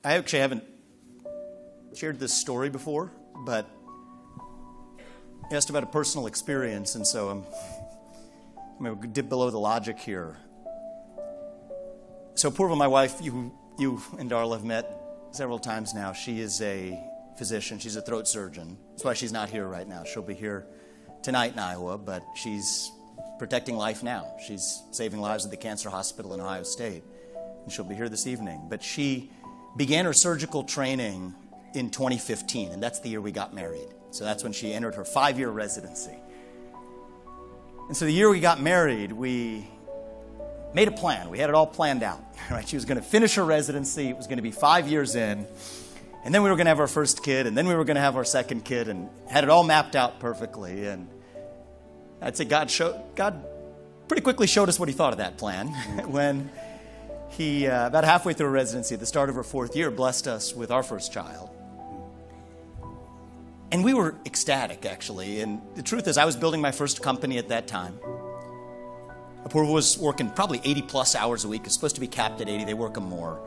I actually haven't shared this story before, but you asked about a personal experience, and so I'm going to dip below the logic here. So Purva, my wife, you and Darla have met several times now. She is a physician. She's a throat surgeon. That's why she's not here right now. She'll be here tonight in Iowa, but she's protecting life now. She's saving lives at the cancer hospital in Ohio State, and she'll be here this evening. But she began her surgical training in 2015, and that's the year we got married. So that's when she entered her 5-year residency. And so the year we got married, we made a plan. We had it all planned out. Right? She was going to finish her residency. It was going to be 5 years in. And then we were going to have our first kid, and then we were going to have our second kid, and had it all mapped out perfectly. And I'd say God pretty quickly showed us what he thought of that plan when he, about halfway through her residency, at the start of her 4th year, blessed us with our first child. And we were ecstatic, actually. And the truth is, I was building my first company at that time. Apurva was working probably 80-plus hours a week. It's supposed to be capped at 80. They work them more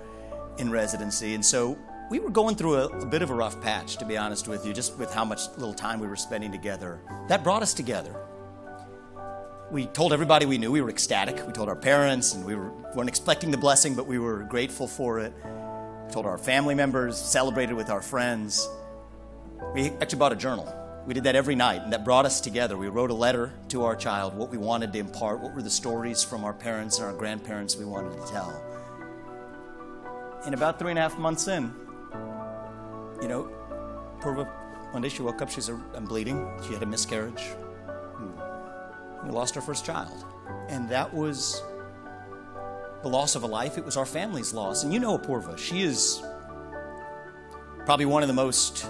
in residency. And so we were going through a bit of a rough patch, to be honest with you, just with how much little time we were spending together. That brought us together. We told everybody we knew. We were ecstatic. We told our parents, and we weren't expecting the blessing, but we were grateful for it. We told our family members, celebrated with our friends. We actually bought a journal. We did that every night, and that brought us together. We wrote a letter to our child, what we wanted to impart, what were the stories from our parents and our grandparents we wanted to tell. And about 3.5 months in, Purva, one day she woke up, she said, I'm bleeding. She had a miscarriage. We lost our first child. And that was the loss of a life. It was our family's loss. And you know Purva, she is probably one of the most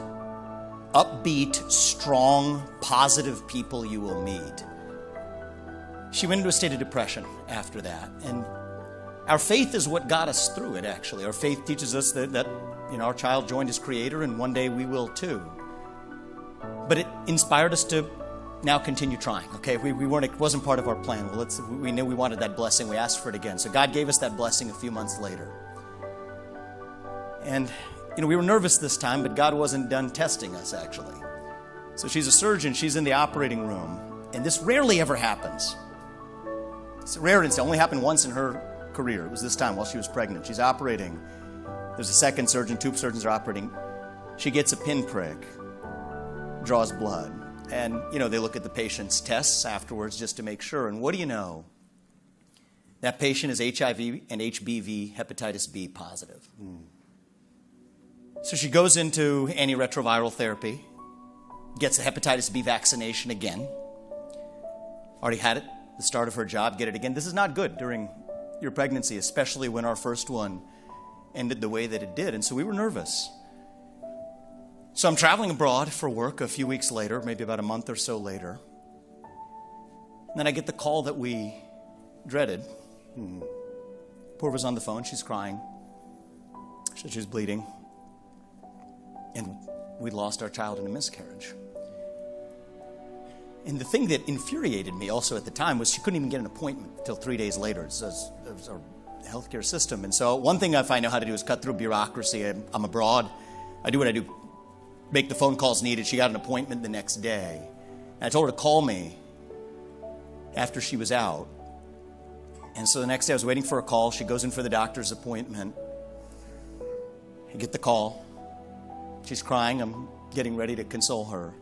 upbeat, strong, positive people you will meet. She went into a state of depression after that. And our faith is what got us through it, actually. Our faith teaches us that our child joined his creator, and one day we will too. But it inspired us to now continue trying. Okay, it wasn't part of our plan. Well, we knew we wanted that blessing. We asked for it again. So God gave us that blessing a few months later. And we were nervous this time, but God wasn't done testing us, actually. So she's a surgeon. She's in the operating room. And this rarely ever happens. It's a rare incident. It only happened once in her career. It was this time while she was pregnant. She's operating. There's a second surgeon. 2 surgeons are operating. She gets a pinprick, draws blood. And, they look at the patient's tests afterwards just to make sure. And what do you know? That patient is HIV and HBV hepatitis B positive. So she goes into antiretroviral therapy, gets a hepatitis B vaccination again. Already had it, the start of her job, get it again. This is not good during your pregnancy, especially when our first one ended the way that it did. And so we were nervous. So I'm traveling abroad for work a few weeks later, maybe about a month or so later. And then I get the call that we dreaded. Purva's on the phone. She's crying. She said she was bleeding. And we'd lost our child in a miscarriage. And the thing that infuriated me also at the time was she couldn't even get an appointment until 3 days later. It was our healthcare system. And so one thing I know how to do is cut through bureaucracy. I'm abroad. I do what I do. Make the phone calls needed. She got an appointment the next day. And I told her to call me after she was out. And so the next day I was waiting for a call. She goes in for the doctor's appointment. I get the call. She's crying. I'm getting ready to console her.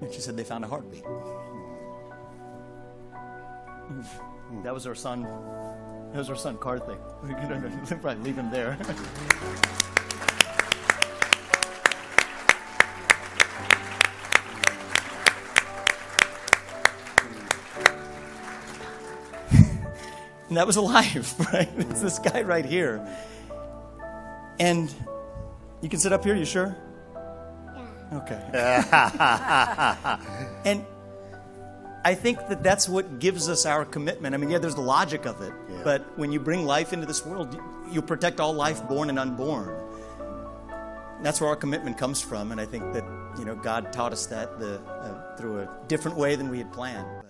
And she said they found a heartbeat. That was our son. That was our son, Karthik. We can probably leave him there. And that was alive, right? It's this guy right here. And you can sit up here, you sure? Yeah. Okay. And I think that's what gives us our commitment. I mean, there's the logic of it. Yeah. But when you bring life into this world, you protect all life, born and unborn. And that's where our commitment comes from. And I think that, God taught us that through a different way than we had planned.